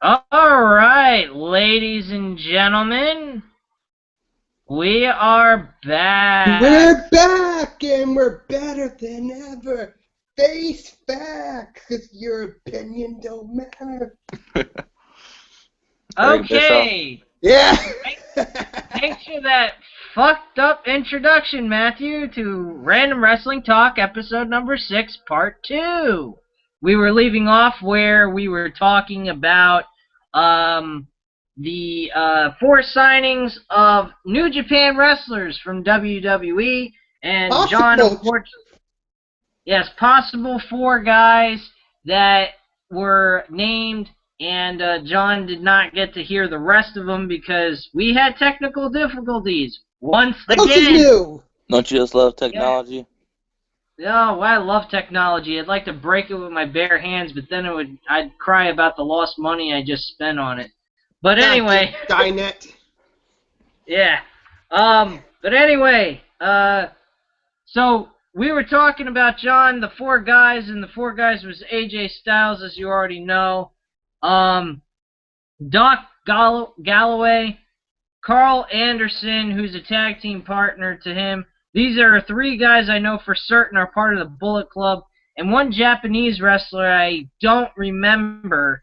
All right, ladies and gentlemen, we are back. We're back and we're better than ever. Face facts, 'cause your opinion don't matter. Eric Bischoff. Okay, Yeah. thanks for that fucked up introduction, Matthew, to Random Wrestling Talk, episode number 6, part 2. We were leaving off where we were talking about the 4 signings of New Japan wrestlers from WWE, and John, Possible. yes, possible 4 guys that were named, and John did not get to hear the rest of them because we had technical difficulties once What else is again. new? Don't you just love technology? Oh, well, I love technology. I'd like to break it with my bare hands, but then I'd cry about the lost money I just spent on it. But anyway, Dynet. yeah. But anyway, so we were talking about John, the 4 guys, and the 4 guys was AJ Styles, as you already know. Doc Galloway, Carl Anderson, who's a tag team partner to him. These are 3 guys I know for certain are part of the Bullet Club, and 1 Japanese wrestler I don't remember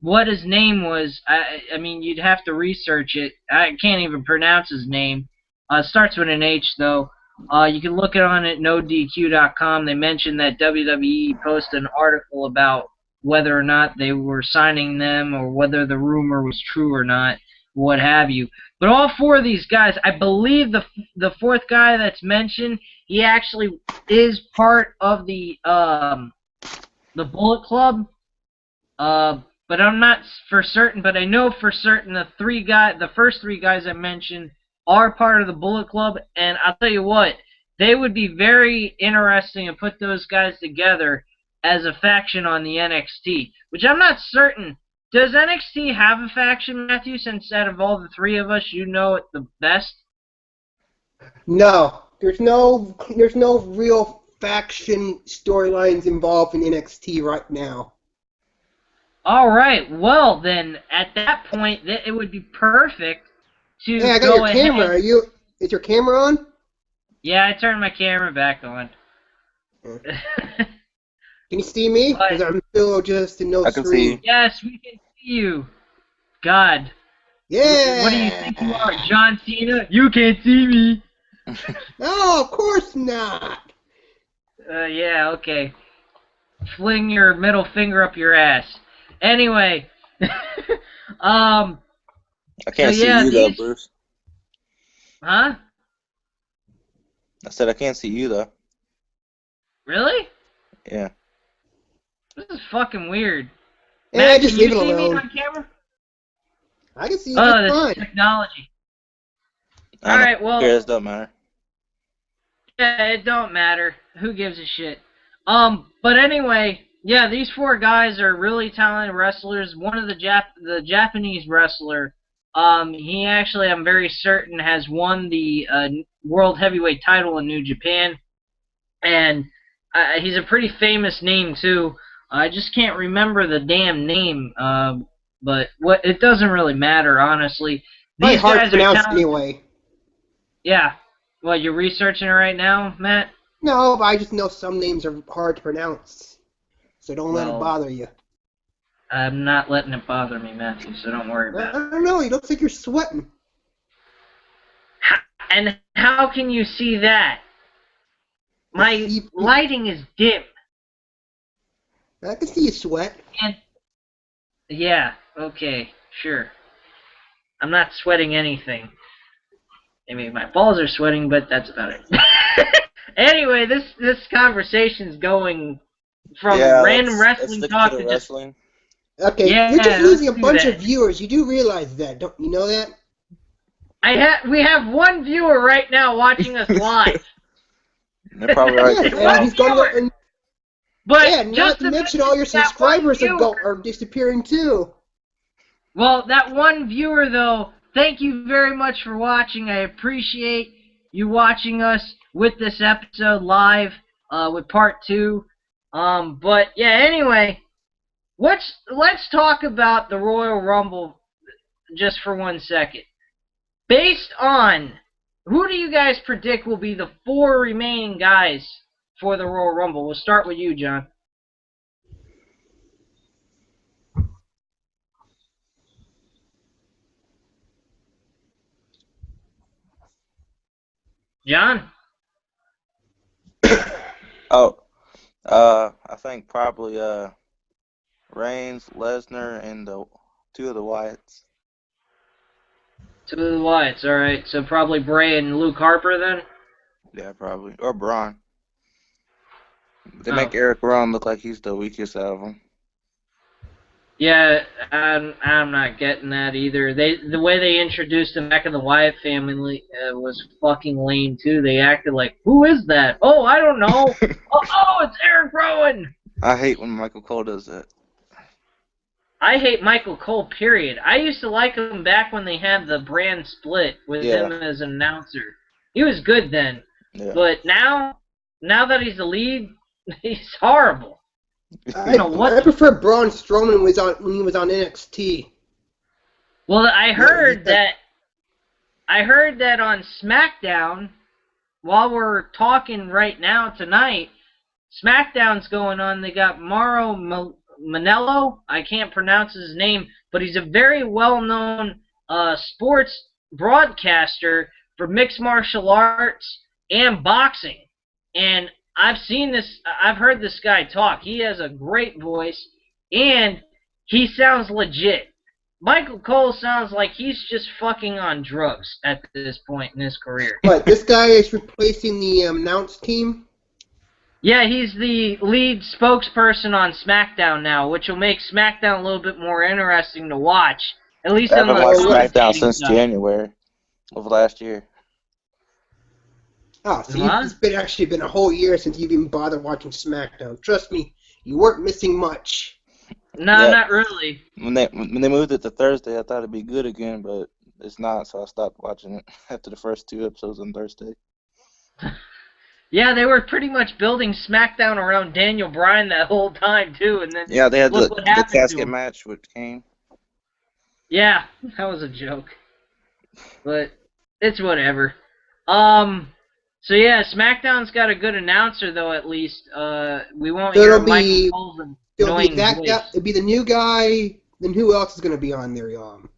what his name was. I mean, you'd have to research it. I can't even pronounce his name. Starts with an H, though. You can look it on at NoDQ.com. They mentioned that WWE posted an article about whether or not they were signing them or whether the rumor was true or not, what have you. But all 4 of these guys, I believe the 4th guy that's mentioned, he actually is part of the Bullet Club. But I'm not for certain. But I know for certain the first 3 guys I mentioned are part of the Bullet Club, and I'll tell you what, they would be very interesting to put those guys together as a faction on the NXT, which I'm not certain. Does NXT have a faction, Matthew, since out of all the 3 of us, you know it the best? No, there's no real faction storylines involved in NXT right now. All right, well then, at that point, it would be perfect to Hey, I got go your camera. ahead. Is your camera on? Yeah, I turned my camera back on. Can you see me? But- Because I'm still just in no I can screen. see. Yes, we can see you. God. Yeah. What do you think you are, John Cena? You can't see me. No, of course not. Yeah, okay. Fling your middle finger up your ass. Anyway. I can't So, see yeah, you though, these- Bruce. Huh? I said I can't see you though. Really? Yeah. This is fucking weird. Yeah, Matt, just can you leave it see me alone. on camera? I can see you Oh, just this is fine. technology. I All don't right, well, care, it doesn't matter. yeah, it don't matter. Who gives a shit? But anyway, yeah, these 4 guys are really talented wrestlers. One of the Japanese wrestler, he actually, I'm very certain, has won the World Heavyweight title in New Japan, and he's a pretty famous name too. I just can't remember the damn name. But it doesn't really matter, honestly. Probably These hard to guys are pronounce talented. anyway. Yeah. What, you're researching it right now, Matt? No, but I just know some names are hard to pronounce. So don't let it Well, bother you. I'm not letting it bother me, Matthew, so don't worry I about it. don't know, it looks like you're sweating. And how can you see that? My lighting is dim. I can see you sweat. And yeah, okay, sure. I'm not sweating anything. I mean, my balls are sweating, but that's about it. Anyway, this conversation's going from random wrestling let's talk stick to to just... wrestling. Okay, Yeah, you're just losing a let's do bunch that. of viewers. You do realize that, don't you know that? We have 1 viewer right now watching us live. They're probably right. Yeah, there. and he's going to, and But yeah, not just to mention all your that one subscribers viewer- are disappearing too. Well, that 1 viewer, though, thank you very much for watching. I appreciate you watching us with this episode live with part 2. But, yeah, anyway, let's talk about the Royal Rumble just for 1 second. Based on who do you guys predict will be the 4 remaining guys for the Royal Rumble? We'll start with you, John. John? Oh, I think probably Reigns, Lesnar, and the 2 of the Wyatts. 2 of the Wyatts, alright. So probably Bray and Luke Harper then? Yeah, probably. Or Braun. They Oh. make Eric Rowan look like he's the weakest out of them. Yeah, I'm not getting that either. The way they introduced him back in the Wyatt family was fucking lame too. They acted like, who is that? Oh, I don't know. oh, it's Eric Rowan. I hate when Michael Cole does that. I hate Michael Cole, period. I used to like him back when they had the brand split with him as an announcer. He was good then. Yeah. But now that he's the lead, he's horrible. I prefer Braun Strowman when he was on NXT. Well, I heard that on SmackDown, while we're talking right now tonight, SmackDown's going on. They got Mauro Manello. I can't pronounce his name, but he's a very well-known sports broadcaster for mixed martial arts and boxing. And I've heard this guy talk. He has a great voice, and he sounds legit. Michael Cole sounds like he's just fucking on drugs at this point in his career. But this guy is replacing the announce team? Yeah, he's the lead spokesperson on SmackDown now, which will make SmackDown a little bit more interesting to watch. At least I on haven't the watched SmackDown since stuff. January of last year. Oh, so it's actually been a whole year since you've even bothered watching SmackDown. Trust me, you weren't missing much. No, Yeah. not really. When they moved it to Thursday, I thought it'd be good again, but it's not, so I stopped watching it after the first 2 episodes on Thursday. Yeah, they were pretty much building SmackDown around Daniel Bryan that whole time, too. And then Yeah, they had look the what happened to casket him. match with Kane. Yeah, that was a joke. But it's whatever. So yeah, SmackDown's got a good announcer though. At least we won't So hear it'll be- Michael Cole's annoying that voice. guy, it'll be the new guy. Then who else is going to be on there, Isn't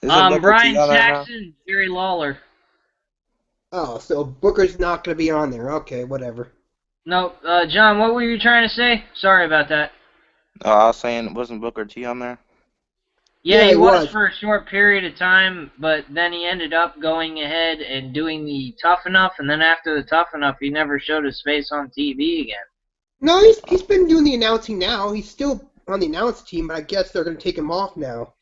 Booker Brian T on there now? Saxon, Jerry Lawler. Oh, so Booker's not going to be on there. Okay, whatever. No, John, what were you trying to say? Sorry about that. I was saying, wasn't Booker T on there? Yeah, Yeah, he he was was. for a short period of time, but then he ended up going ahead and doing the Tough Enough, and then after the Tough Enough, he never showed his face on TV again. No, he's been doing the announcing now. He's still on the announce team, but I guess they're going to take him off now.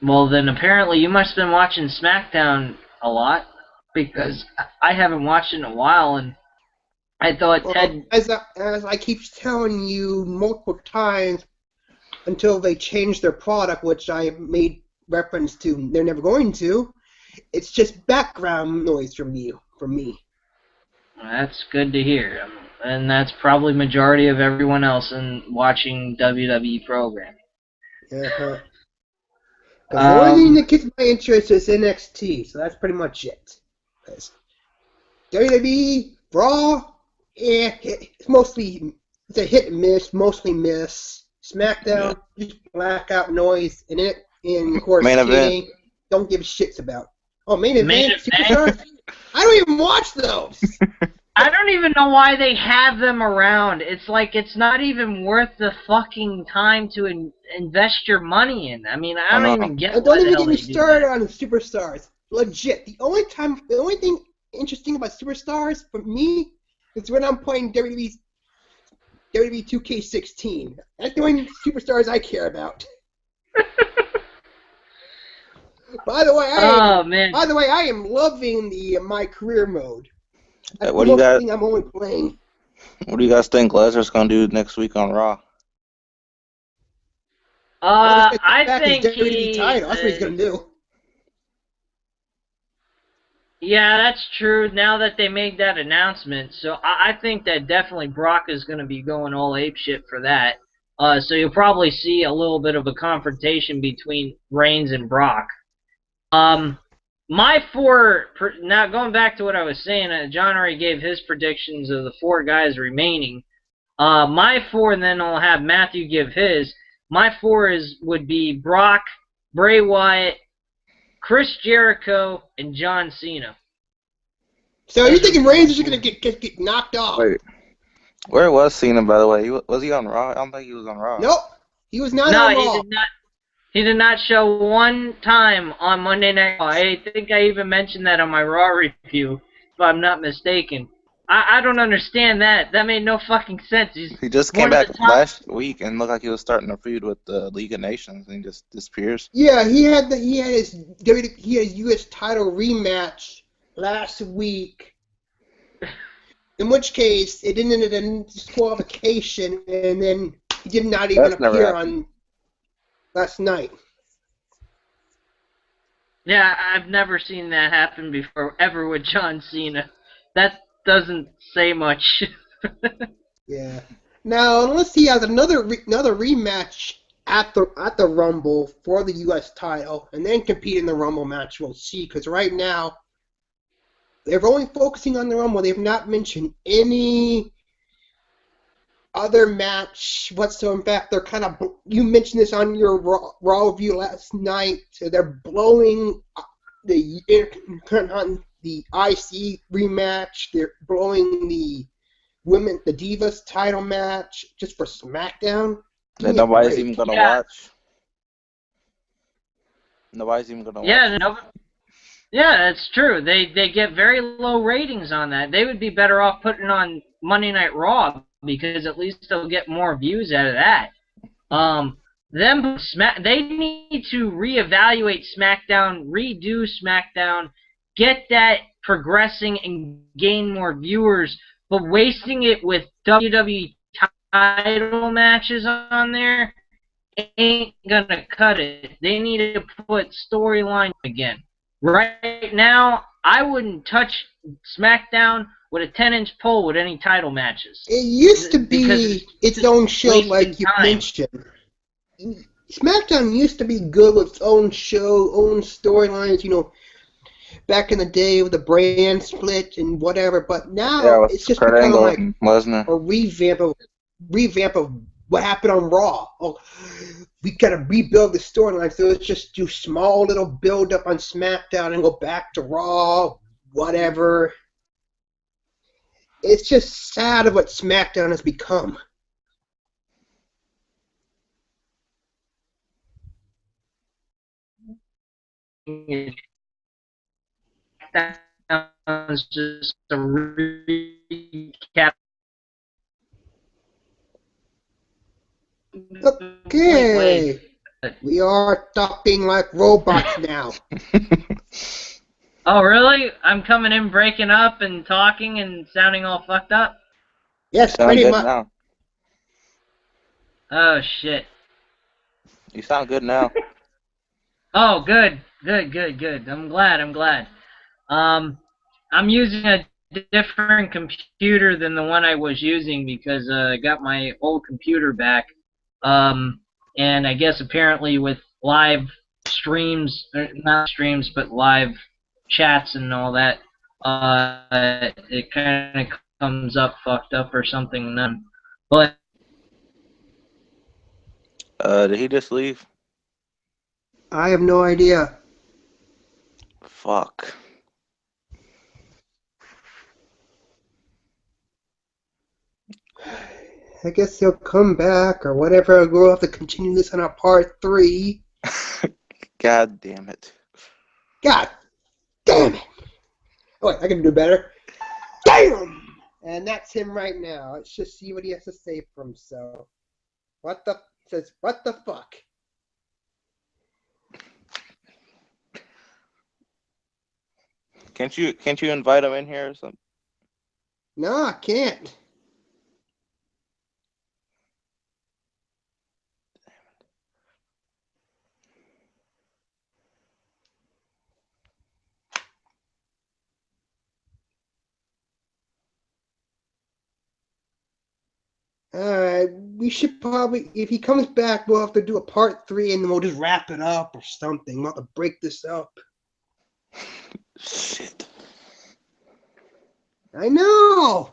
Well, then apparently you must have been watching SmackDown a lot, because I haven't watched it in a while, and I thought Well, Ted... as I keep telling you multiple times, until they change their product, which I made reference to, they're never going to. It's just background noise from me. That's good to hear, and that's probably majority of everyone else in watching WWE programming. Uh-huh. 'Cause the only thing that gets my interest is NXT, so that's pretty much it. 'Cause WWE, Raw, it's a hit and miss, mostly miss. SmackDown, just blackout noise, and of course, Main TNA, event. don't give shits about. Oh, main event? Main event? Superstars? I don't even watch those! I don't even know why they have them around. It's like it's not even worth the fucking time to invest your money in. I mean, I don't even get And why don't the even hell get me they do started that. on the Superstars. Legit. The only thing interesting about Superstars for me is when I'm playing WWE 2K16. That's the only Superstars I care about. By the way, I am loving the my career mode. That's What the do you most got? thing I'm only playing. What do you guys think Lesnar's gonna do next week on Raw? I think his WWE he... title. That's what he's gonna do. Yeah, that's true. Now that they made that announcement, so I think that definitely Brock is going to be going all ape shit for that. So you'll probably see a little bit of a confrontation between Reigns and Brock. My four, now going back to what I was saying, John already gave his predictions of the four guys remaining. My four, and then I'll have Matthew give his. My four would be Brock, Bray Wyatt, Chris Jericho, and John Cena. So you're thinking Reigns is going to get knocked off? Wait, where was Cena, by the way? Was he on Raw? I don't think he was on Raw. Nope, he was not on Raw. No, he did not. He did not show one time on Monday Night Raw. I think I even mentioned that on my Raw review, if I'm not mistaken. I don't understand that. That made no fucking sense. He just came back last week and looked like he was starting a feud with the League of Nations, and he just disappears. Yeah, he had his U.S. title rematch last week. In which case, it ended in disqualification, and then he did not even appear on last night. Yeah, I've never seen that happen before, ever with John Cena. That doesn't say much. Yeah. Now, unless he has another rematch at the Rumble for the U.S. title, and then compete in the Rumble match, we'll see. Because right now, they're only focusing on the Rumble. They've not mentioned any other match whatsoever. In fact, they're kind of, you mentioned this on your Raw review last night. They're blowing the IC rematch. They're blowing the Divas title match just for SmackDown. That nobody's even gonna watch. Nobody's even gonna watch. Yeah, that's true. They get very low ratings on that. They would be better off putting on Monday Night Raw, because at least they'll get more views out of that. They need to reevaluate SmackDown, redo SmackDown, get that progressing and gain more viewers, but wasting it with WWE title matches on there ain't gonna cut it. They need to put storyline again. Right now, I wouldn't touch SmackDown with a 10-inch pole with any title matches. It used to be its own show, like you mentioned. SmackDown used to be good with its own show, own storylines, back in the day with the brand split and whatever, but now it's just become like a revamp of what happened on Raw. Oh, we gotta rebuild the storyline, so let's just do small little build up on SmackDown and go back to Raw, whatever. It's just sad of what SmackDown has become. SmackDown's just a recap. Okay, we are talking like robots now. Oh, really? I'm coming in breaking up and talking and sounding all fucked up? Yes, pretty much. Now. Oh, shit. You sound good now. Oh, good. I'm glad. I'm using a different computer than the one I was using because I got my old computer back. And I guess apparently with live streams, not streams, but live chats and all that, it kind of comes up fucked up or something. But did he just leave? I have no idea. Fuck. I guess he'll come back or whatever. We'll have to continue this on our part 3. God damn it. God damn it. Oh, wait, I can do better. Damn! And that's him right now. Let's just see what he has to say for himself. What the fuck? Can't you invite him in here or something? No, I can't. We should probably, if he comes back, we'll have to do a part 3 and then we'll just wrap it up or something. We'll have to break this up. Shit. I know!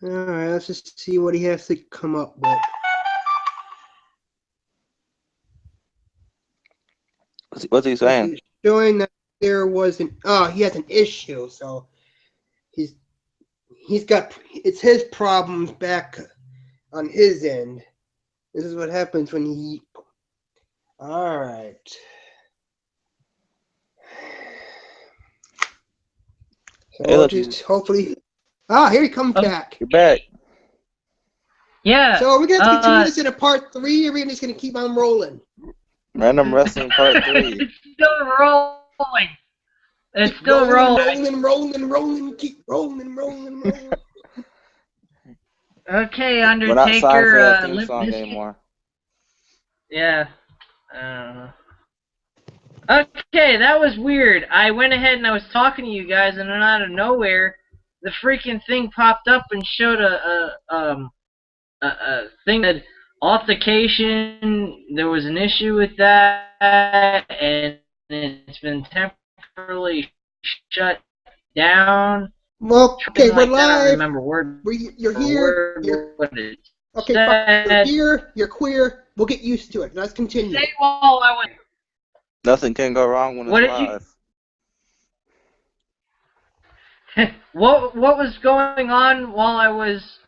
Alright, let's just see what he has to come up with. What's he saying? Showing that there was he has an issue, so he's got, it's his problems back on his end. This is what happens when he, alright. So Hey, we'll look, just hopefully, here he comes back. You're back. Yeah. So are we gonna continue this in a part 3, or are we just gonna keep on rolling? Random Wrestling Part 3. It's still rolling. It's Keep still rolling. rolling, keep rolling. Okay, We're not signed for Undertaker. that theme Limp song Bizkit. anymore. Yeah. Okay, that was weird. I went ahead and I was talking to you guys, and then out of nowhere, the freaking thing popped up and showed a thing that altercation. There was an issue with that, and it's been temporarily shut down. Well, okay, Something we're like that. I don't live. remember word You're for here. word what it Okay, fine. You're said. here. You're queer. We'll get used to it. Let's continue. Say while I was. Nothing can go wrong when it's What did you- live. what was going on while I was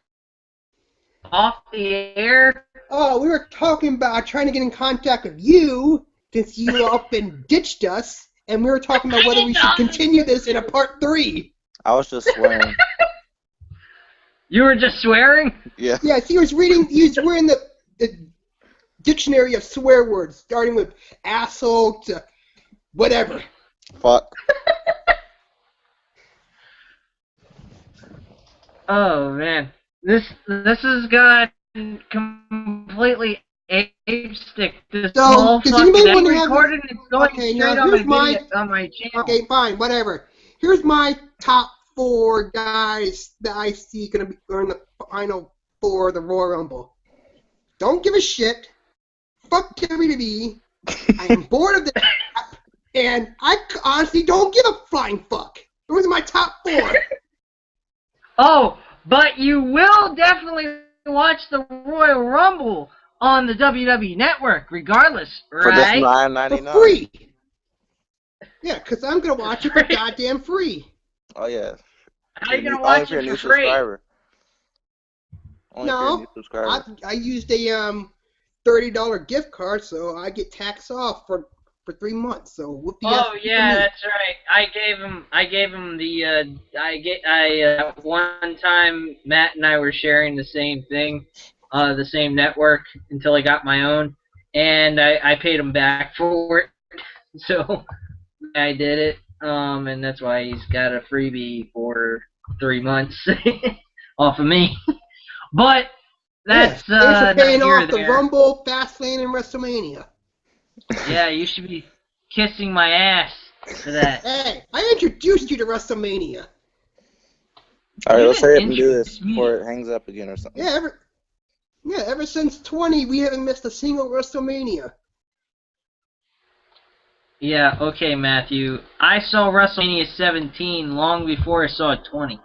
off the air? Oh, we were talking about trying to get in contact with you since you up and ditched us, and we were talking about whether we should continue this in a part 3. I was just swearing. You were just swearing? Yeah. Yes, he was reading. He was wearing the dictionary of swear words, starting with asshole to whatever. Fuck. Oh man, this has got completely ape stick. This So, whole does fucking anybody thing wanna have- recorded and it's going Okay, straight now on my here's my- video, on my channel. Okay, fine, whatever. Here's my top 4 guys that I see gonna be in the final 4 of the Royal Rumble. Don't give a shit. Fuck WWE. I am bored of this crap, and I honestly don't give a flying fuck. Those are my top 4. Oh, but you will definitely watch the Royal Rumble on the WWE Network, regardless, For this right? For $9.99. free. Yeah, because I'm gonna watch it for Free. goddamn free. Oh yeah. How are you gonna Only watch if you're a it new for free? subscriber. Only if you're a new subscriber. I used a $30 gift card, so I get tax off for 3 months. So whoopie. Oh yeah, that's right. I gave him the one time Matt and I were sharing the same thing, the same network until I got my own, and I paid him back for it. So I did it, and that's why he's got a freebie for 3 months off of me. But that's thanks for paying neither here off nor the there. Rumble, Fastlane, and WrestleMania. Yeah, you should be kissing my ass for that. Hey, I introduced you to WrestleMania. Alright, let's You hurry up didn't and do this introduce me. before it hangs up again or something. Yeah, ever since 20, we haven't missed a single WrestleMania. Yeah, okay, Matthew. I saw WrestleMania 17 long before I saw 20.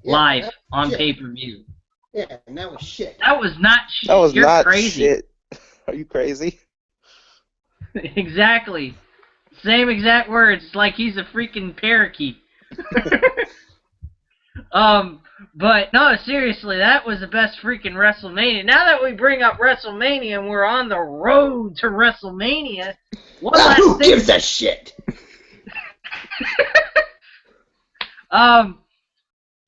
Yeah, Live that was on shit. pay-per-view. Yeah, and that was shit. That was not shit. That was You're not crazy. shit. Are you crazy? Exactly. Same exact words. It's like he's a freaking parakeet. But no, seriously, that was the best freaking WrestleMania. Now that we bring up WrestleMania and we're on the road to WrestleMania, one last Who thing. gives a shit?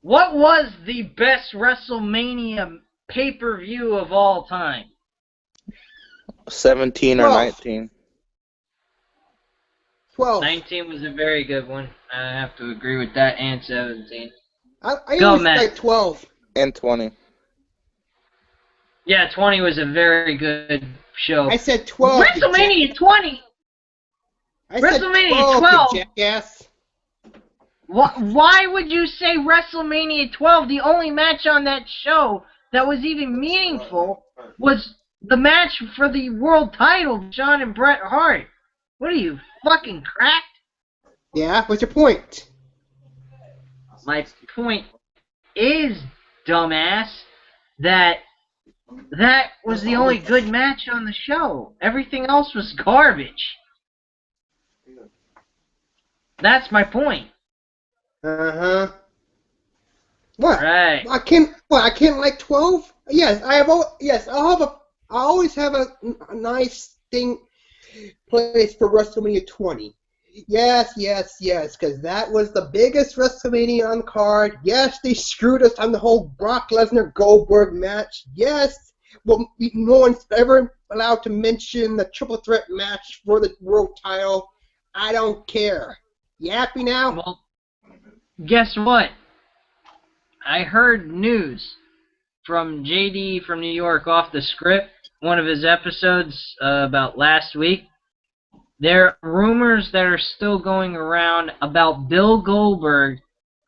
What was the best WrestleMania pay-per-view of all time? 17 or 12. 19. 12. 19 was a very good one. I have to agree with that, and 17. I Go, always Matt. like 12. And 20. Yeah, 20 was a very good show. I said 12. you WrestleMania 20. I said WrestleMania 12, 12. you jackass. Why would you say WrestleMania 12? The only match on that show that was even meaningful was the match for the world title, Shawn and Bret Hart. What are you, fucking cracked? Yeah, what's your point? My point is, dumbass, that was the only good match on the show. Everything else was garbage. That's my point. Uh-huh. What? Right. I can't like 12? Yes, I always have a nice thing place for WrestleMania 20. Yes, because that was the biggest WrestleMania on the card. Yes, they screwed us on the whole Brock Lesnar Goldberg match. Yes, well, no one's ever allowed to mention the triple threat match for the world title. I don't care. You happy now? Well, guess what? I heard news from JD from New York off the script, one of his episodes about last week. There are rumors that are still going around about Bill Goldberg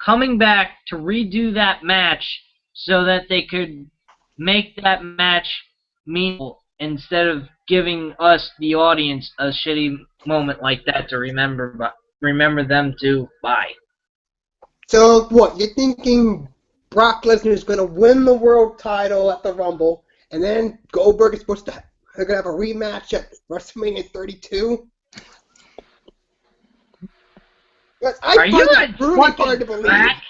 coming back to redo that match so that they could make that match meaningful instead of giving us, the audience, a shitty moment like that to remember them to buy. So what? You're thinking Brock Lesnar is going to win the world title at the Rumble, and then Goldberg is supposed to they're going to have a rematch at WrestleMania 32? Yes, I Are you find that really hard to believe. crack?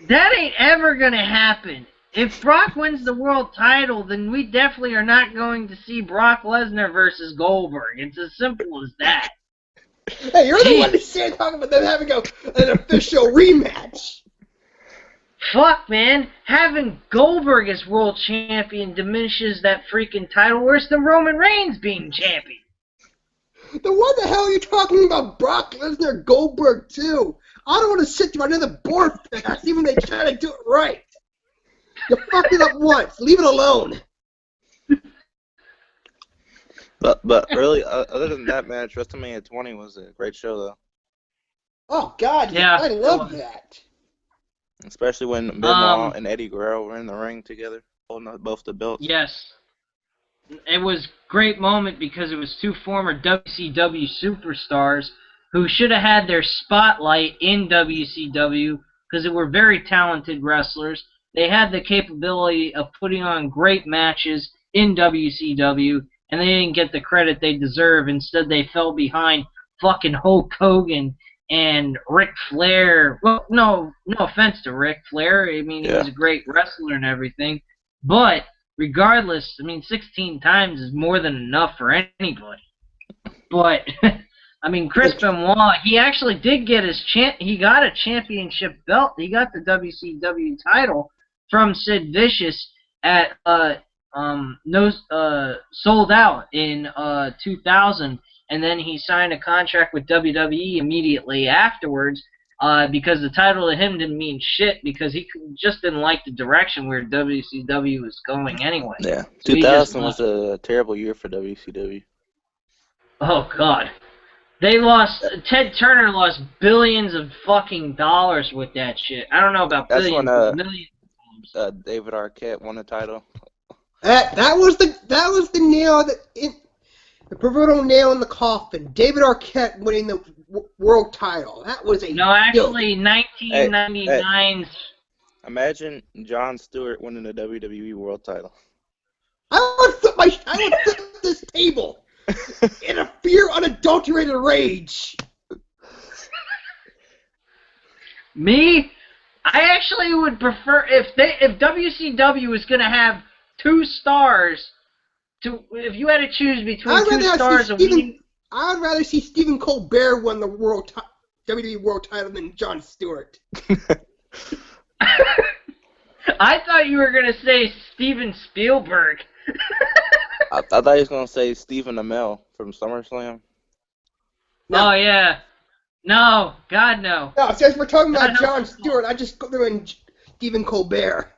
That ain't ever gonna happen. If Brock wins the world title, then we definitely are not going to see Brock Lesnar versus Goldberg. It's as simple as that. Hey, you're the one that's talking about them having an official rematch. Fuck, man. Having Goldberg as world champion diminishes that freaking title worse than Roman Reigns being champion. Then what the hell are you talking about Brock Lesnar Goldberg too? I don't want to sit through another board fest, even if they try to do it right. You fucked it up once. Leave it alone. But really, other than that match, WrestleMania 20 was a great show, though. Oh, God, Yeah, I love that. Especially when Benoit and Eddie Guerrero were in the ring together, holding up both the belts. Yes. It was a great moment because it was two former WCW superstars who should have had their spotlight in WCW because they were very talented wrestlers. They had the capability of putting on great matches in WCW, and they didn't get the credit they deserve. Instead, they fell behind fucking Hulk Hogan and Ric Flair. Well, no offense to Ric Flair. I mean, he was a great wrestler and everything. But regardless, I mean, 16 times is more than enough for anybody. But I mean, Chris Benoit, he actually did get he got a championship belt. He got the WCW title from Sid Vicious at Sold Out in 2000, and then he signed a contract with WWE immediately afterwards because the title to him didn't mean shit because he just didn't like the direction where WCW was going anyway. Yeah, So 2000 was a terrible year for WCW. Oh, God. They lost, Ted Turner lost billions of fucking dollars with that shit. I don't know about billions, but millions. David Arquette won the title. That was the nail the proverbial nail in the coffin. David Arquette winning the world title. That was a no. Actually, 1999's. Imagine Jon Stewart winning the WWE world title. I would flip this table in a pure, unadulterated rage. Me? I actually would prefer if WCW was gonna have 2 stars. If you had to choose between 2 stars a week, I would rather see Stephen Colbert win the WWE world title than Jon Stewart. I thought you were gonna say Steven Spielberg. I thought he was gonna say Stephen Amell from SummerSlam. No. Oh yeah. No, God no. No, since we're talking God about help Jon us all. Stewart, I just go through and Stephen Colbert.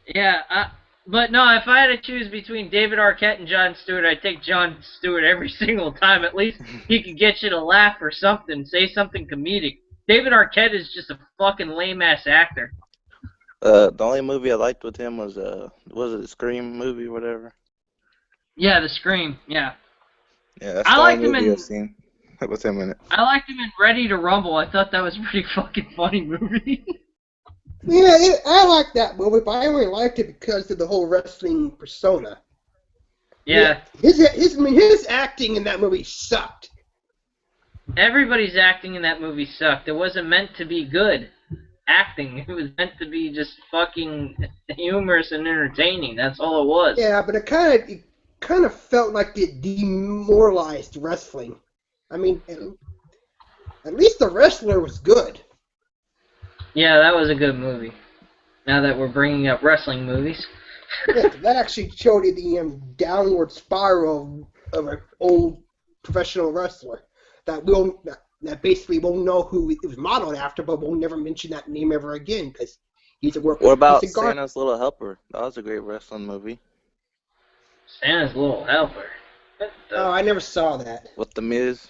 Yeah, but no, if I had to choose between David Arquette and Jon Stewart, I'd take Jon Stewart every single time. At least he could get you to laugh or something, say something comedic. David Arquette is just a fucking lame-ass actor. The only movie I liked with him was it Scream movie or whatever? Yeah, The Scream, yeah. Yeah, that's I the only liked him movie I've in seen with him in it. I liked him in Ready to Rumble. I thought that was a pretty fucking funny movie. Yeah, I like that movie, but I only liked it because of the whole wrestling persona. Yeah. His acting in that movie sucked. Everybody's acting in that movie sucked. It wasn't meant to be good acting. It was meant to be just fucking humorous and entertaining. That's all it was. Yeah, but it kind of felt like it demoralized wrestling. I mean, at least the wrestler was good. Yeah, that was a good movie. Now that we're bringing up wrestling movies. Yeah, that actually showed you the downward spiral of an old professional wrestler that basically won't know who it was modeled after, but won't never mention that name ever again because he's a worker. What about He's a guard. Santa's Little Helper? That was a great wrestling movie. Santa's Little Helper. What the- Oh, I never saw that. With The Miz.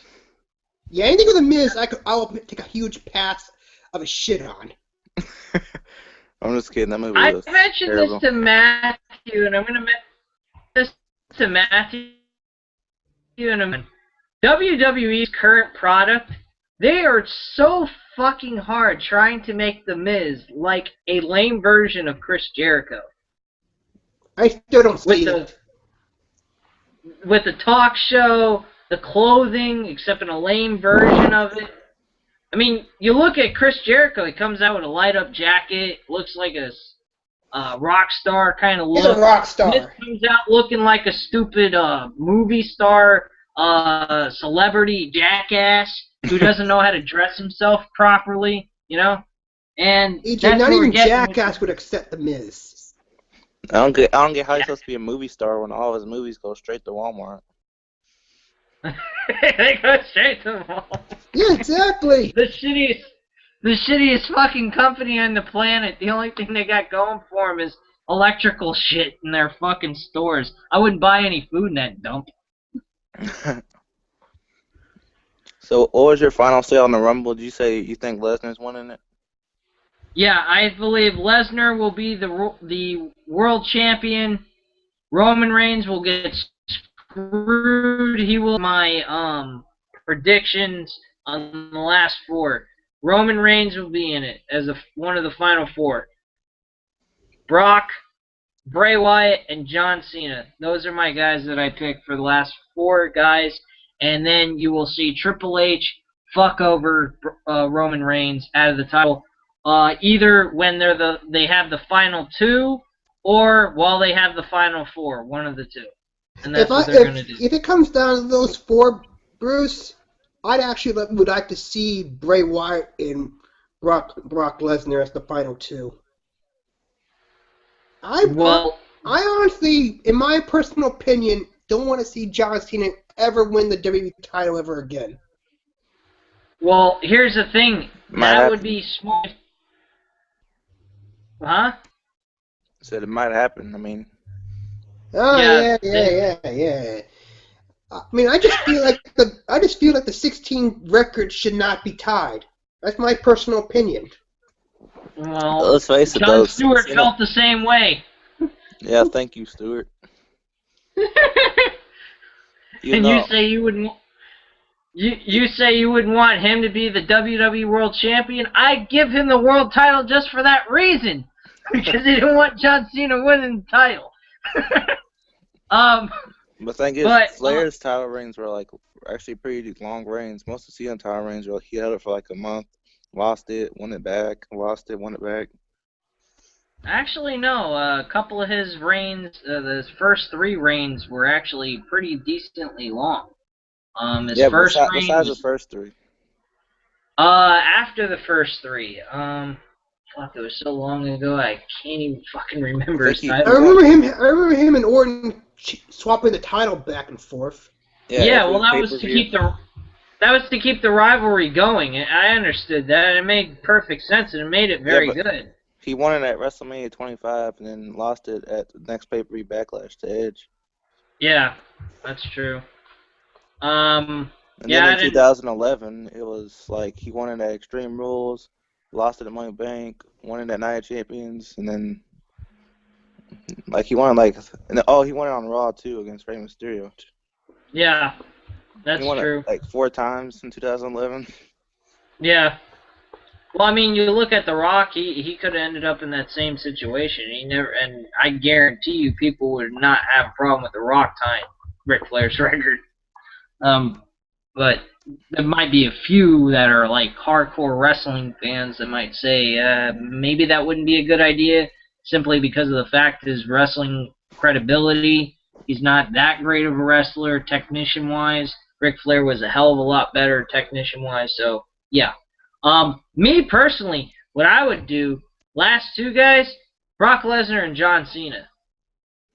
Yeah, anything with a Miz, I'll take a huge pass of a shit on. I'm just kidding. That movie I was mentioned terrible. this to Matthew, and I'm going to mention this to Matthew in a minute. WWE's current product, they are so fucking hard trying to make The Miz like a lame version of Chris Jericho. I still don't With see the it. with the talk show, the clothing, except in a lame version of it. I mean, you look at Chris Jericho, he comes out with a light-up jacket, looks like a rock star kind of He's look. a rock Miz star. comes out looking like a stupid movie star, celebrity jackass who doesn't know how to dress himself properly, you know? And EJ, that's not what we're even getting with- Jackass would accept the Miz. I don't get how he's supposed to be a movie star when all his movies go straight to Walmart. They go straight to the wall. Yeah, exactly. The shittiest fucking company on the planet. The only thing they got going for them is electrical shit in their fucking stores. I wouldn't buy any food in that dump. So, what was your final say on the Rumble? Did you say you think Lesnar's winning it? Yeah, I believe Lesnar will be the world champion. Roman Reigns will get screwed. He will my predictions on the last four. Roman Reigns will be in it as one of the final four. Brock, Bray Wyatt, and John Cena. Those are my guys that I picked for the last four guys. And then you will see Triple H fuck over Roman Reigns out of the title. Either when they have the final two, or while they have the final four. One of the two. And that's what they're going to do. If it comes down to those four, Bruce, I'd actually would like to see Bray Wyatt and Brock Lesnar as the final two. I honestly, in my personal opinion, don't want to see John Cena ever win the WWE title ever again. Well, here's the thing. That would be smart. Huh? Said it might happen. I mean, Oh Yeah, yeah. I mean, I just feel like the 16 record should not be tied. That's my personal opinion. Well, let's face it, Jon though. Stewart Cena- felt the same way. Yeah, thank you, Stewart. And you say you wouldn't. You say you wouldn't want him to be the WWE World Champion? I'd give him the world title just for that reason, because he didn't want John Cena winning the title. The thing is, Flair's title reigns were like actually pretty long reigns. Most of Cena's title reigns were he held it for like a month, lost it, won it back, lost it, won it back. Actually, no. A couple of his reigns, his first three reigns, were actually pretty decently long. His first reign besides was, the first three. after the first three, fuck, it was so long ago I can't even fucking remember his I title. remember him and Orton swapping the title back and forth. Yeah, well, that was to keep the That was to keep the rivalry going. I understood that, and it made perfect sense, and it made it very good. He won it at WrestleMania 25 and then lost it at the next pay-per-view Backlash to Edge. Yeah, that's true. And then in 2011, it was like he won it at Extreme Rules, lost it at Money Bank, won it at Night of Champions, and then like he won he won it on Raw too against Rey Mysterio. Yeah, that's he won true. It like 4 times in 2011. Yeah. Well, I mean, you look at The Rock. He could have ended up in that same situation. And I guarantee you, people would not have a problem with The Rock tying Ric Flair's record. But there might be a few that are like hardcore wrestling fans that might say maybe that wouldn't be a good idea, simply because of the fact his wrestling credibility. He's not that great of a wrestler technician-wise. Ric Flair was a hell of a lot better technician-wise. So yeah. Me personally, what I would do, last two guys, Brock Lesnar and John Cena.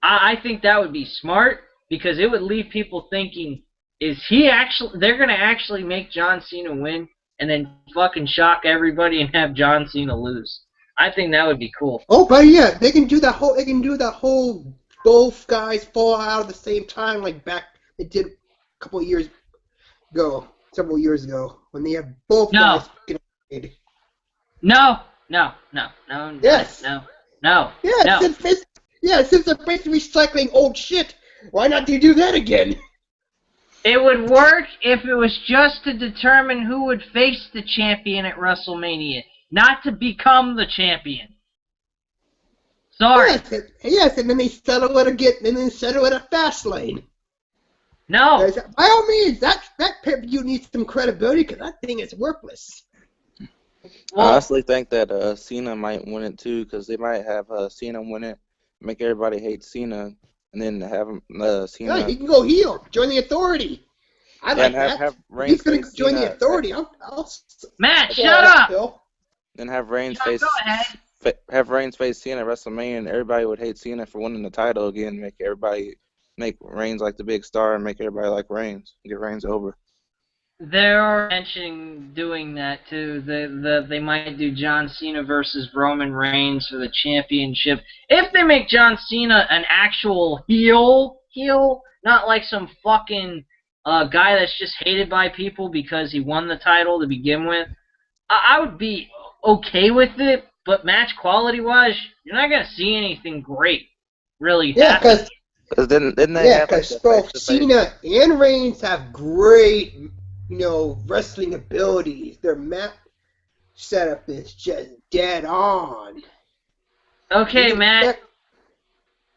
I think that would be smart because it would leave people thinking, they're going to actually make John Cena win and then fucking shock everybody and have John Cena lose. I think that would be cool. Oh, but yeah, they can do that whole both guys fall out at the same time like they did a couple of years ago. Several years ago, when they have both guys getting paid. No. Yes. No. Yeah, No. Since they're basically recycling old shit, why not do that again? It would work if it was just to determine who would face the champion at WrestleMania, not to become the champion. Sorry. Yes, and then they settle it again, and then settle it at Fastlane. No. By all means, that pay-per-view needs some credibility because that thing is worthless. Well, I honestly think that Cena might win it too because they might have Cena win it, make everybody hate Cena, and then have Cena. Yeah, he can go heel, join the Authority. I like that. Have Reigns He's going to join the Authority. Matt, shut up. Then have Reigns have Reigns face Cena at WrestleMania, and everybody would hate Cena for winning the title again. Make Reigns like the big star and make everybody like Reigns. Get Reigns over. They're mentioning doing that too. They might do John Cena versus Roman Reigns for the championship. If they make John Cena an actual heel, not like some fucking guy that's just hated by people because he won the title to begin with, I would be okay with it. But match quality wise, you're not gonna see anything great, really. Yeah, because didn't they have both Cena and Reigns have great, wrestling abilities. Their match setup is just dead on. Okay, Matt.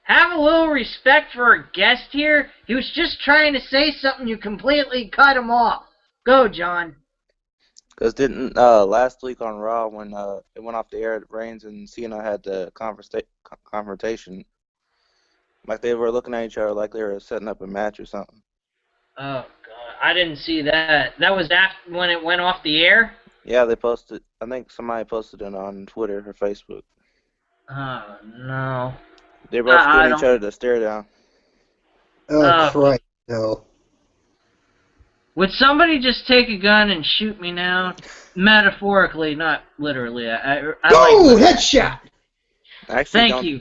Have a little respect for our guest here. He was just trying to say something. You completely cut him off. Go, John. Because didn't last week on Raw when it went off the air, Reigns and Cena had the confrontation. Like they were looking at each other like they were setting up a match or something. Oh, God. I didn't see that. That was after when it went off the air? Yeah, they posted. I think somebody posted it on Twitter or Facebook. Oh, no. They were both giving each other the stare down. Oh, Christ, no. Would somebody just take a gun and shoot me now? Metaphorically, not literally. Headshot! Thank you.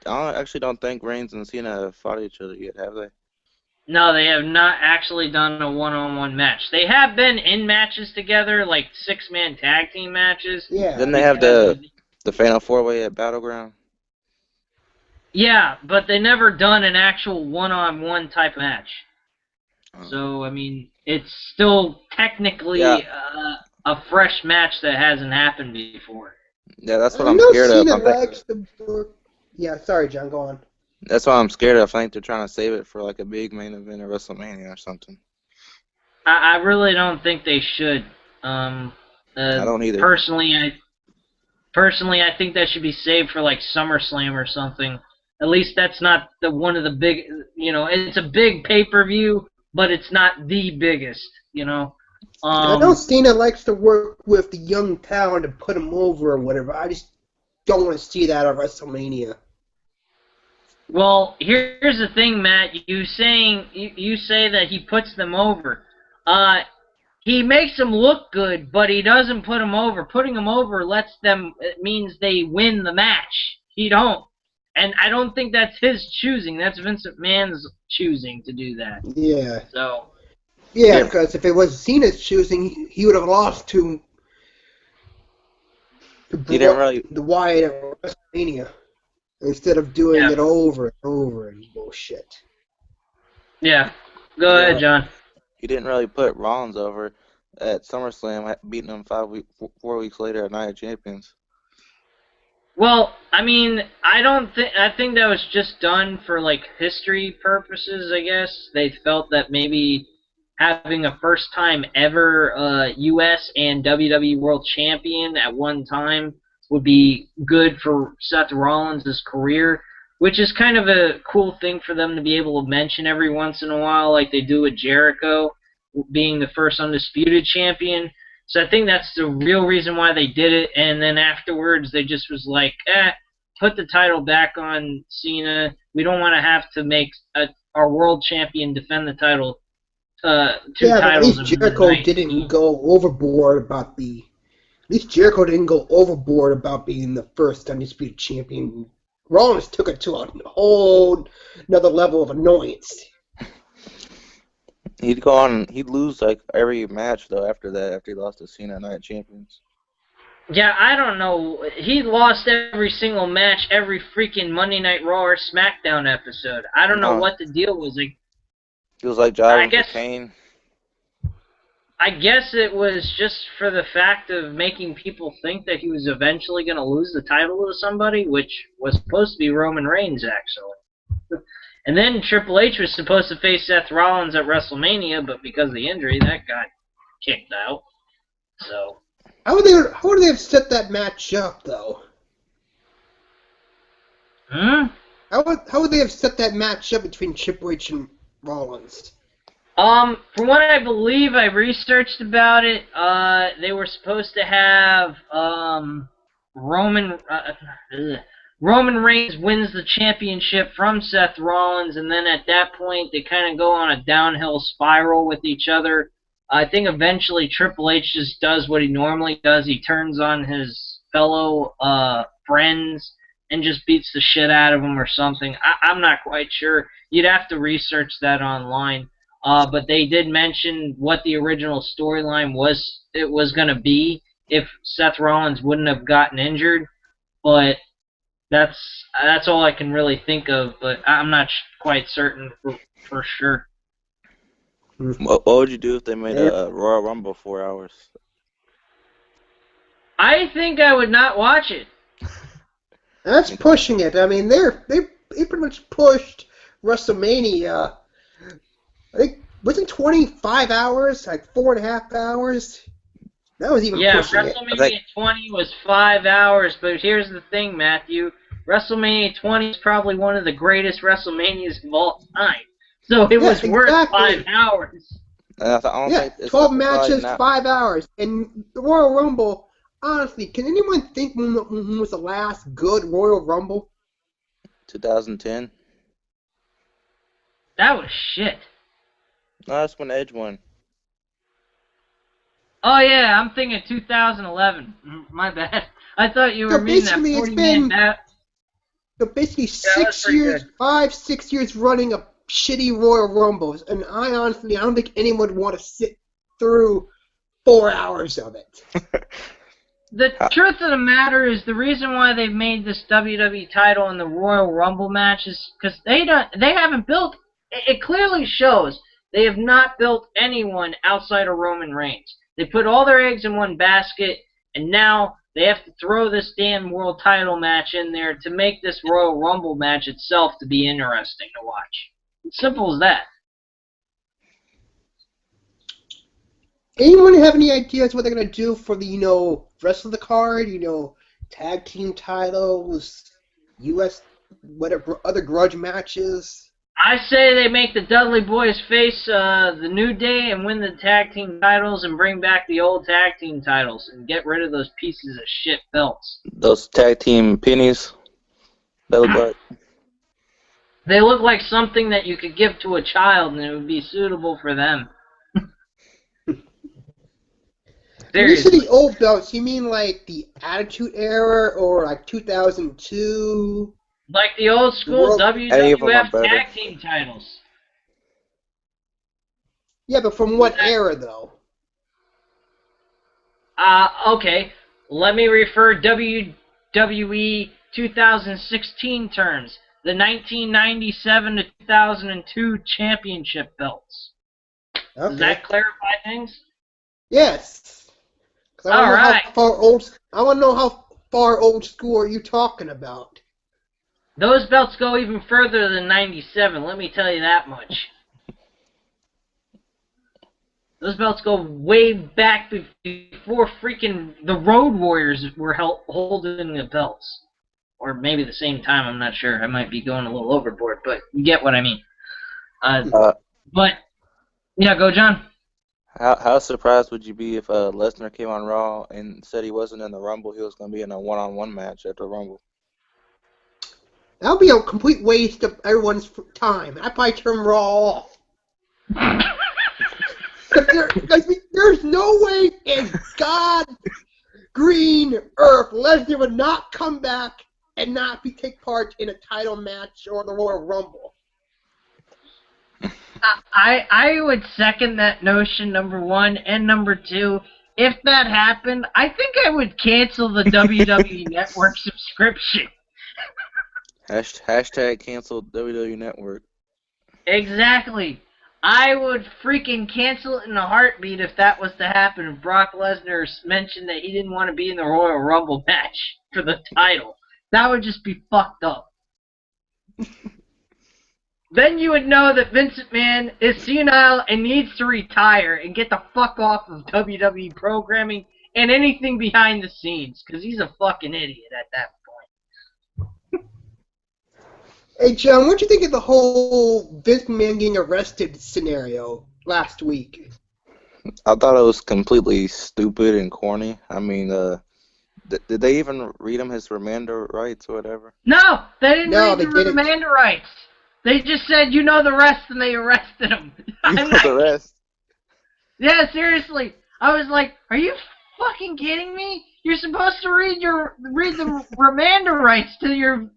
I actually don't think Reigns and Cena have fought each other yet, have they? No, they have not actually done a one-on-one match. They have been in matches together, like 6-man tag team matches. Yeah. Didn't they have the Fatal 4-Way at Battleground? Yeah, but they never done an actual one-on-one type match. So, I mean, it's still technically a fresh match that hasn't happened before. Yeah, that's what I'm scared of. Yeah, sorry, John, go on. That's what I'm scared of. I think they're trying to save it for like a big main event at WrestleMania or something. I really don't think they should. I don't either. Personally, I think that should be saved for like SummerSlam or something. At least that's not one of the big, it's a big pay-per-view, but it's not the biggest, I know Cena likes to work with the young talent and put them over or whatever. I just don't want to see that at WrestleMania. Well, here's the thing, Matt. You say that he puts them over. he makes them look good, but he doesn't put them over. Putting them over it means they win the match. He don't. And I don't think that's his choosing. That's Vince McMahon's choosing to do that. Yeah. So. Yeah, because if it was Cena's choosing, he would have lost to the Wyatt at WrestleMania instead of doing it over and over and bullshit. Yeah. Go ahead, John. He didn't really put Rollins over at SummerSlam, beating him 4 weeks later at Night of Champions. Well, I mean, I think that was just done for, like, history purposes, I guess. They felt that maybe having a first-time ever U.S. and WWE World Champion at one time would be good for Seth Rollins' career, which is kind of a cool thing for them to be able to mention every once in a while, like they do with Jericho being the first undisputed champion. So I think that's the real reason why they did it, and then afterwards they just was like, put the title back on Cena. We don't want to have to make our world champion defend the title. Titles. But at least Jericho didn't go overboard about being the first undisputed champion. Rollins took it to a whole another level of annoyance. He'd lose like every match though after that, after he lost to Cena Night of Champions. Yeah, I don't know. He lost every single match, every freaking Monday Night Raw or SmackDown episode. I don't know what the deal was. Like, it was like jiving for Kane. I guess it was just for the fact of making people think that he was eventually going to lose the title to somebody, which was supposed to be Roman Reigns, actually. And then Triple H was supposed to face Seth Rollins at WrestleMania, but because of the injury, that got kicked out. So. How would they have set that match up, though? How would they have set that match up between Triple H and Rollins? From what I believe, I researched about it. They were supposed to have Roman Reigns wins the championship from Seth Rollins, and then at that point they kind of go on a downhill spiral with each other. I think eventually Triple H just does what he normally does. He turns on his fellow friends and just beats the shit out of them or something. I'm not quite sure. You'd have to research that online. But they did mention what the original storyline was going to be if Seth Rollins wouldn't have gotten injured. But that's all I can really think of. But I'm not quite certain for sure. What would you do if they made a Royal Rumble 4 hours? I think I would not watch it. That's pushing it. I mean, they pretty much pushed WrestleMania. I think, wasn't 25 hours, like 4.5 hours? That was even pushing it. Yeah, WrestleMania 20 was 5 hours, but here's the thing, Matthew. WrestleMania 20 is probably one of the greatest WrestleManias of all time. So it was worth 5 hours. 12 matches, 5 hours. And the Royal Rumble, honestly, can anyone think when was the last good Royal Rumble? 2010. That was shit. No, that's when Edge won. Oh, yeah, I'm thinking 2011. My bad. I thought you were meaning that 40-man battle. So basically 6 years running of shitty Royal Rumbles, and I don't think anyone would want to sit through 4 hours of it. The truth of the matter is the reason why they've made this WWE title in the Royal Rumble match is because they haven't built. It clearly shows they have not built anyone outside of Roman Reigns. They put all their eggs in one basket, and now they have to throw this damn world title match in there to make this Royal Rumble match itself to be interesting to watch. It's simple as that. Anyone have any ideas what they're going to do for the, rest of the card? Tag team titles, U.S., whatever, other grudge matches? I say they make the Dudley Boys face the New Day and win the tag team titles and bring back the old tag team titles and get rid of those pieces of shit belts. Those tag team pennies. They look like something that you could give to a child and it would be suitable for them. When you say Seriously. the old belts, you mean like the Attitude Era or like 2002? Like the old The school World... Any of them are WWF better. tag team titles. Yeah, but from what era, though? Okay. Let me refer WWE 2016 terms. The 1997 to 2002 championship belts. Okay. Does that clarify things? Yes. 'Cause I All want to know right. how far old. I want to know how far old school are you talking about? Those belts go even further than 97, let me tell you that much. Those belts go way back before freaking the Road Warriors were holding the belts. Or maybe the same time, I'm not sure. I might be going a little overboard, but you get what I mean. But, yeah, go John. How surprised would you be if Lesnar came on Raw and said he wasn't in the Rumble, he was going to be in a one-on-one match at the Rumble? That would be a complete waste of everyone's time. I'd probably turn Raw off. There's no way in God green earth Lesnar would not come back and not take part in a title match or the Royal Rumble. I would second that notion, number one, and number two. If that happened, I think I would cancel the WWE Network subscription. Hashtag cancel WWE Network. Exactly. I would freaking cancel it in a heartbeat if that was to happen. If Brock Lesnar mentioned that he didn't want to be in the Royal Rumble match for the title. That would just be fucked up. Then you would know that Vince McMahon is senile and needs to retire and get the fuck off of WWE programming and anything behind the scenes, because he's a fucking idiot at that point. Hey, John, what'd you think of the whole Vince McMahon getting arrested scenario last week? I thought it was completely stupid and corny. I mean, did they even read him his Remanda rights or whatever? No, they didn't read the didn't. Remanda rights. They just said, you know the rest, and they arrested him. You know the rest? Yeah, seriously. I was like, are you fucking kidding me? You're supposed to read the Remanda rights to your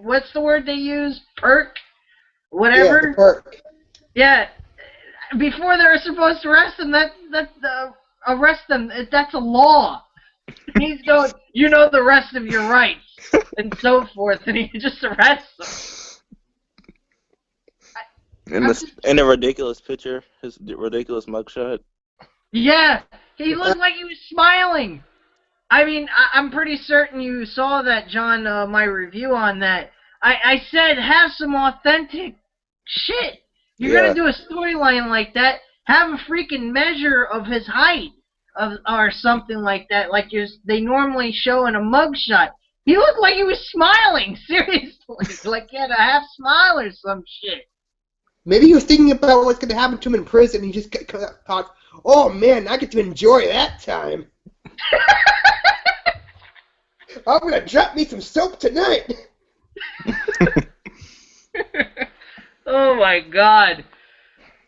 what's the word they use? Perk? Whatever? Yeah, the perk. Yeah. Before they're supposed to arrest him, arrest them. That's a law. He's going, you know the rest of your rights, and so forth, and he just arrests them. In a ridiculous picture, his ridiculous mugshot. Yeah, he looked like he was smiling. I mean, I'm pretty certain you saw that, John, my review on that. I said have some authentic shit. You're going to do a storyline like that, have a freaking measure of his height or something like that, like they normally show in a mugshot. He looked like he was smiling, seriously. Like he had a half smile or some shit. Maybe he was thinking about what's going to happen to him in prison, and he just thought, oh man, I get to enjoy that time. I'm going to drop me some soap tonight. Oh my god.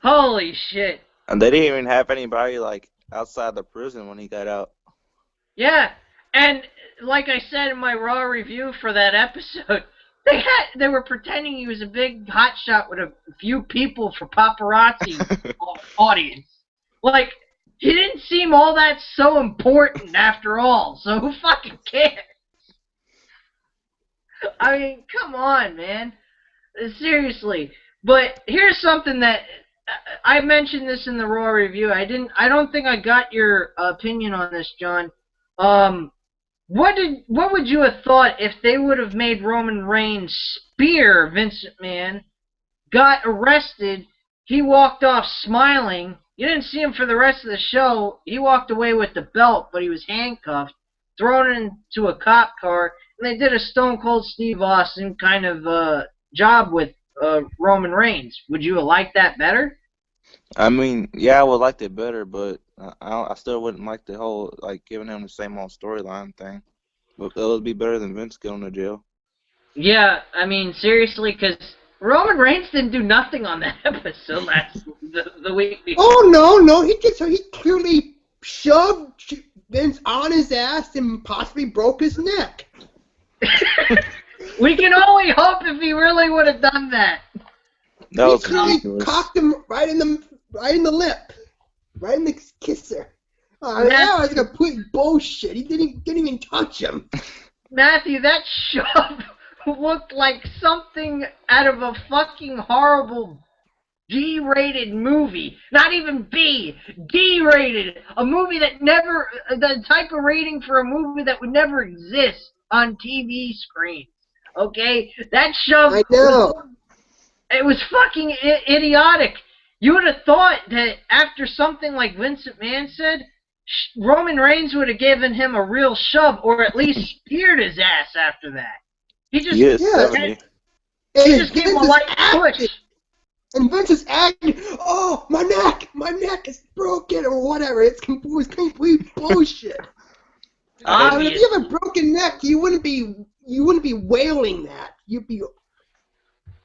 Holy shit. And they didn't even have anybody, like, outside the prison when he got out. Yeah, and like I said in my Raw review for that episode, they were pretending he was a big hotshot with a few people for paparazzi audience. Like, he didn't seem all that so important after all, so who fucking cares? I mean, come on, man. Seriously. But here's something that I mentioned this in the Raw review. I don't think I got your opinion on this, John. What would you have thought if they would have made Roman Reigns spear Vince McMahon, got arrested, he walked off smiling, you didn't see him for the rest of the show, he walked away with the belt, but he was handcuffed, thrown into a cop car, and they did a Stone Cold Steve Austin kind of job with Roman Reigns. Would you have liked that better? I mean, yeah, I would like it better, but I still wouldn't like the whole, like, giving him the same old storyline thing. But it would be better than Vince going to jail. Yeah, I mean, seriously, because Roman Reigns didn't do nothing on that episode the week before. Oh no, he clearly shoved Vince on his ass and possibly broke his neck. We can only hope if he really would have done that. That was He clearly ridiculous. cocked him right in the lip, right in the kisser. Matthew, That was complete bullshit. He didn't even touch him. Matthew, that shove looked like something out of a fucking horrible G-rated movie. Not even B, D-rated. A movie that never, the type of rating for a movie that would never exist on TV screens. Okay? That shove, I know. it was fucking idiotic. You would have thought that after something like Vince McMahon said, Roman Reigns would have given him a real shove, or at least speared his ass after that. He just, He is Yeah. 70. he just gave him a light push. And Vince is acting, oh, my neck is broken or whatever. It was complete bullshit. I mean, if you have a broken neck, you wouldn't be wailing that. You'd be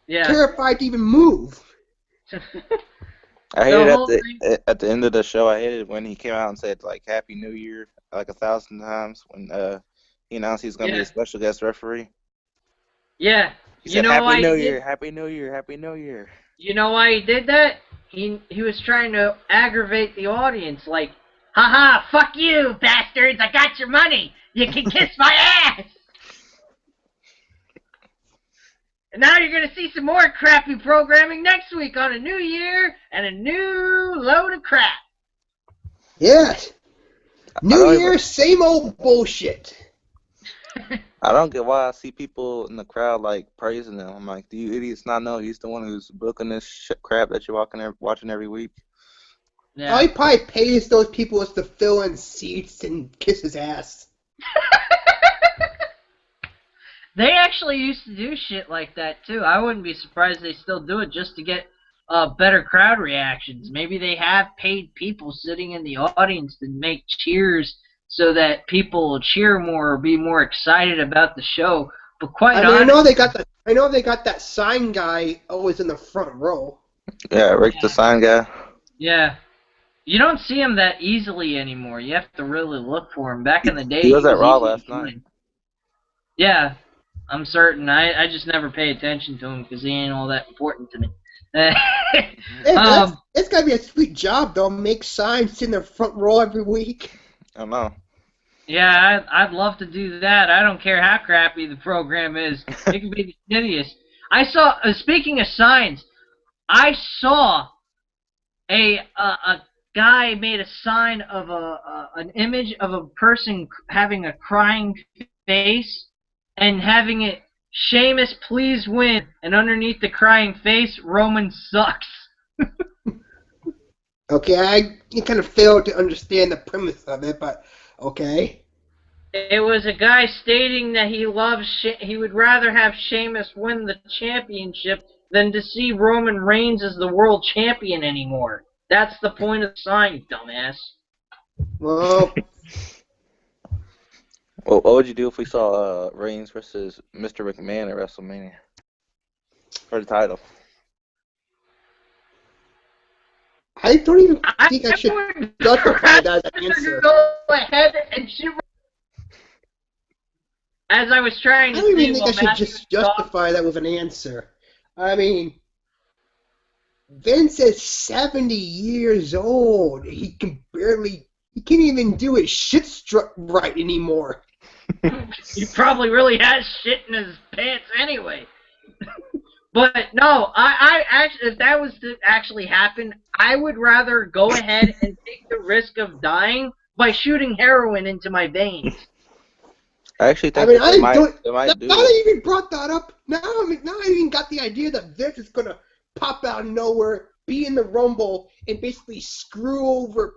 terrified to even move. I hated The at the end of the show. I hated when he came out and said like "Happy New Year" like 1,000 times when he announced he's gonna be a special guest referee. Yeah. He said, "Happy New Year, Happy New Year, Happy New Year." You know why he did that? He was trying to aggravate the audience, like, haha, fuck you, bastards, I got your money. You can kiss my ass. And now you're going to see some more crappy programming next week on a new year and a new load of crap. Yes. New Year, same old bullshit. I don't get why I see people in the crowd like praising him. I'm like, do you idiots not know he's the one who's booking this crap that you're watching every week? Yeah. Oh, he probably pays those people to fill in seats and kiss his ass. They actually used to do shit like that, too. I wouldn't be surprised they still do it just to get better crowd reactions. Maybe they have paid people sitting in the audience to make cheers so that people will cheer more or be more excited about the show. But quite honestly, I know they got that sign guy always in the front row. Yeah, Rick the sign guy. Yeah. You don't see him that easily anymore. You have to really look for him. Back in the day, He was at Raw easy last to night. find. Yeah, I'm certain. I just never pay attention to him because he ain't all that important to me. It's gotta be a sweet job, though. Make signs in the front row every week. I know. Yeah, I'd love to do that. I don't care how crappy the program is. It can be the shittiest. I saw, speaking of signs, I saw a guy made a sign of an image of a person having a crying face and having it, Sheamus, please win, and underneath the crying face, Roman sucks. Okay, you kind of failed to understand the premise of it, but okay. It was a guy stating that he would rather have Sheamus win the championship than to see Roman Reigns as the world champion anymore. That's the point of the sign, dumbass. Well, What would you do if we saw Reigns versus Mr. McMahon at WrestleMania for the title? I don't even think I should justify that as an answer. Go ahead and shoot. As I was trying I to don't see, even think I should Matthew just justify that with an answer. I mean, Vince is 70 years old. He can't even do his shit right anymore. He probably really has shit in his pants anyway. But no, I actually, if that was to actually happen, I would rather go ahead and take the risk of dying by shooting heroin into my veins. I actually think I they might do now it. that I even brought that up, now I even got the idea that Vince is gonna pop out of nowhere, be in the Rumble, and basically screw over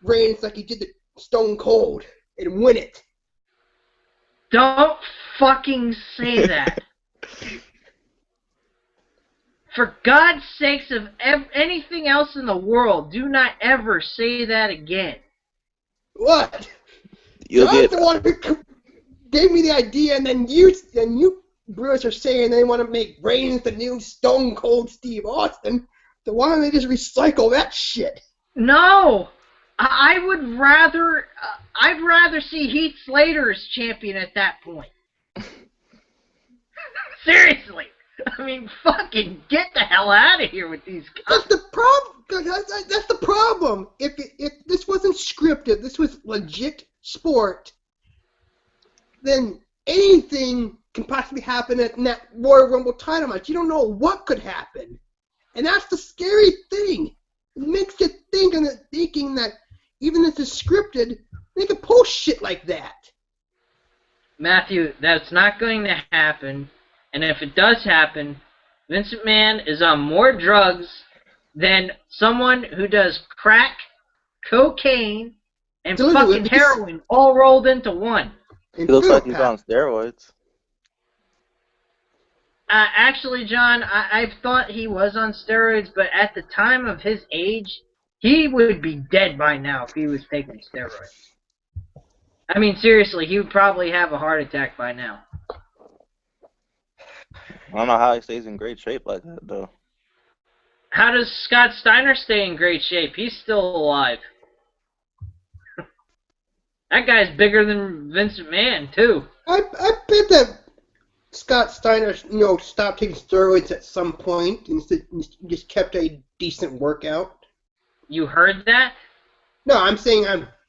Reigns like he did the Stone Cold and win it. Don't fucking say that. For God's sakes, of anything else in the world, do not ever say that again. What? You'll You're get the one who gave me the idea, and then you Brewers are saying they want to make Reigns the new Stone Cold Steve Austin, then why don't they just recycle that shit? No! I would rather... I'd rather see Heath Slater as champion at that point. Seriously! I mean, fucking get the hell out of here with these guys. That's the problem. That's the problem. If this wasn't scripted, this was legit sport, then anything can possibly happen in that Royal Rumble title match. You don't know what could happen, and that's the scary thing. It makes you thinking that even if it's scripted, they can pull shit like that. Matthew, that's not going to happen. And if it does happen, Vince McMahon is on more drugs than someone who does crack, cocaine, and fucking heroin all rolled into one. He looks like he's on steroids. Actually, John, I've thought he was on steroids, but at the time of his age, he would be dead by now if he was taking steroids. I mean, seriously, he would probably have a heart attack by now. I don't know how he stays in great shape like that, though. How does Scott Steiner stay in great shape? He's still alive. That guy's bigger than Vince McMahon, too. I bet that Scott Steiner, stopped taking steroids at some point and just kept a decent workout. You heard that? No, I'm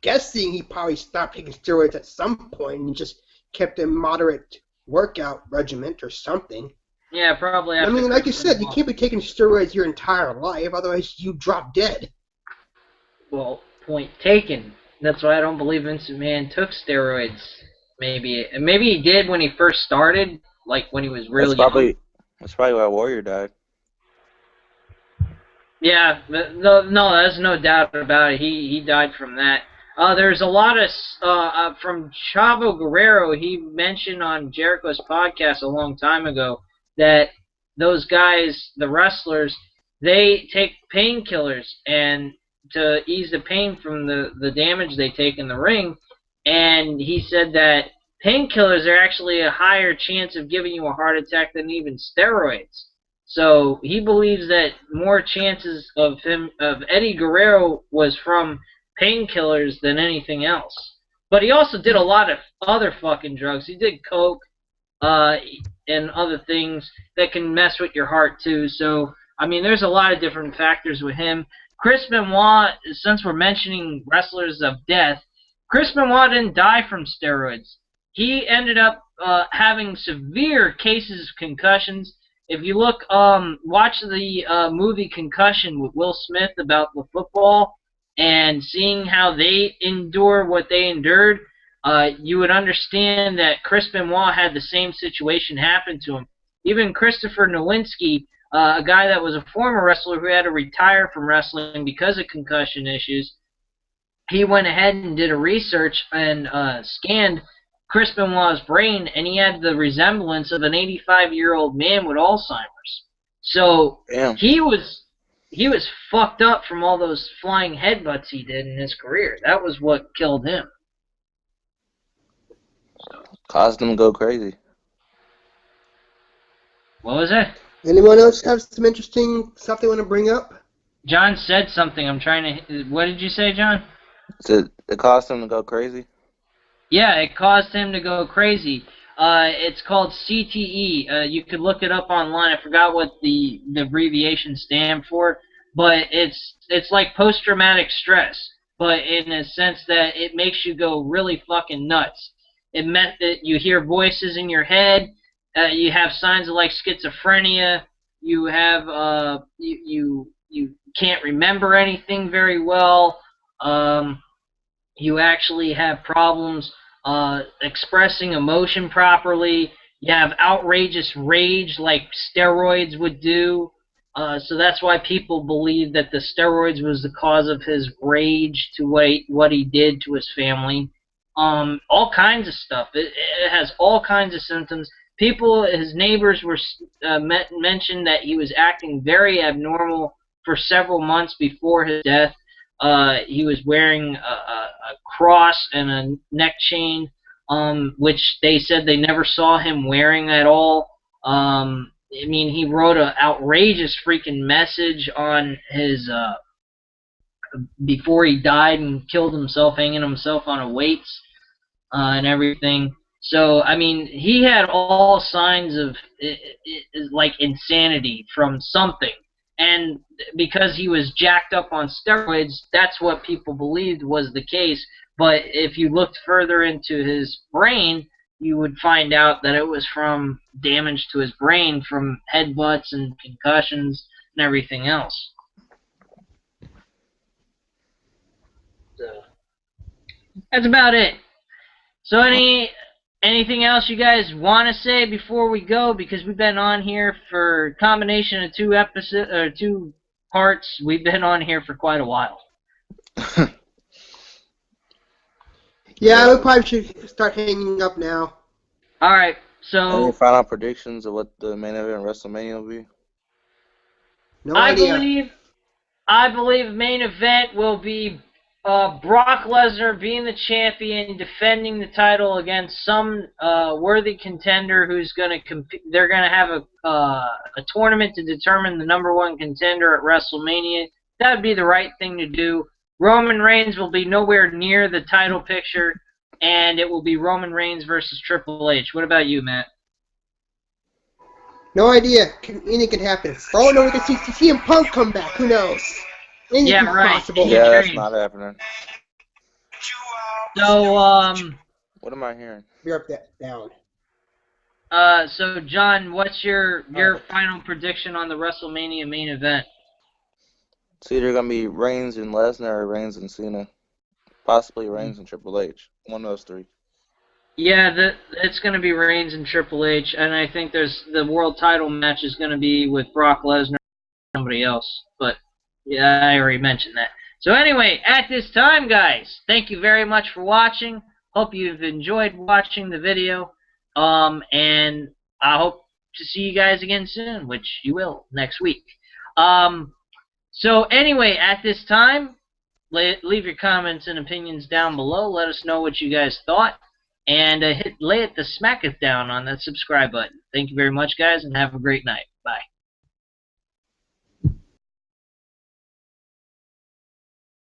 guessing he probably stopped taking steroids at some point and just kept a moderate workout regimen or something. Yeah, probably. I mean, like you said, you can't be taking steroids your entire life, otherwise you drop dead. Well, point taken. That's why I don't believe Vince McMahon took steroids. Maybe he did when he first started, like when he was really young. That's probably why Warrior died. Yeah, no, there's no doubt about it. He died from that. There's a lot of from Chavo Guerrero. He mentioned on Jericho's podcast a long time ago that those guys, the wrestlers, they take painkillers and to ease the pain from the damage they take in the ring. And he said that painkillers are actually a higher chance of giving you a heart attack than even steroids. So he believes that more chances of Eddie Guerrero was from painkillers than anything else. But he also did a lot of other fucking drugs. He did coke and other things that can mess with your heart too. So, I mean, there's a lot of different factors with him. Chris Benoit, since we're mentioning wrestlers of death, Chris Benoit didn't die from steroids. He ended up having severe cases of concussions. If you look, watch the movie Concussion with Will Smith about the football and seeing how they endure what they endured, you would understand that Chris Benoit had the same situation happen to him. Even Christopher Nowinski, a guy that was a former wrestler who had to retire from wrestling because of concussion issues, he went ahead and did a research and scanned Chris Benoit's brain, and he had the resemblance of an 85-year-old man with Alzheimer's. So damn. He was fucked up from all those flying headbutts he did in his career. That was what killed him. Caused him to go crazy. What was it? Anyone else have some interesting stuff they want to bring up? John said something. I'm trying to... What did you say, John? It caused him to go crazy? Yeah, it caused him to go crazy. It's called CTE. You could look it up online. I forgot what the abbreviation stand for, but it's like post-traumatic stress, but in a sense that it makes you go really fucking nuts. It meant that you hear voices in your head. You have signs of like schizophrenia. You have you can't remember anything very well. You actually have problems expressing emotion properly. You have outrageous rage like steroids would do. So that's why people believe that the steroids was the cause of his rage to what he did to his family. All kinds of stuff. It has all kinds of symptoms. His neighbors were mentioned that he was acting very abnormal for several months before his death. He was wearing a cross and a neck chain which they said they never saw him wearing at all. I mean, he wrote an outrageous freaking message on his before he died and killed himself, hanging himself on a weights and everything. So, I mean, he had all signs of like insanity from something. And because he was jacked up on steroids, that's what people believed was the case. But if you looked further into his brain, you would find out that it was from damage to his brain from headbutts and concussions and everything else. So, that's about it. So anything else you guys want to say before we go? Because we've been on here for a combination of two parts. We've been on here for quite a while. Yeah, we probably should start hanging up now. All right. So any final predictions of what the main event of WrestleMania will be? No idea. I believe main event will be Brock Lesnar being the champion, defending the title against some worthy contender who's going to compete. They're going to have a tournament to determine the #1 contender at WrestleMania. That would be the right thing to do. Roman Reigns will be nowhere near the title picture, and it will be Roman Reigns versus Triple H. What about you, Matt? No idea. Anything can happen. For all I know, we can see CM Punk come back. Who knows? Anything's possible. Yeah, that's not happening. So, what am I hearing? You're up down. So John, what's your final prediction on the WrestleMania main event? It's either gonna be Reigns and Lesnar or Reigns and Cena. Possibly Reigns and Triple H. One of those three. Yeah, it's going to be Reigns and Triple H, and I think the world title match is going to be with Brock Lesnar and somebody else. But yeah, I already mentioned that. So anyway, at this time, guys, thank you very much for watching. Hope you've enjoyed watching the video, and I hope to see you guys again soon, which you will next week. So anyway, at this time, leave your comments and opinions down below. Let us know what you guys thought. And smack it down on that subscribe button. Thank you very much, guys, and have a great night.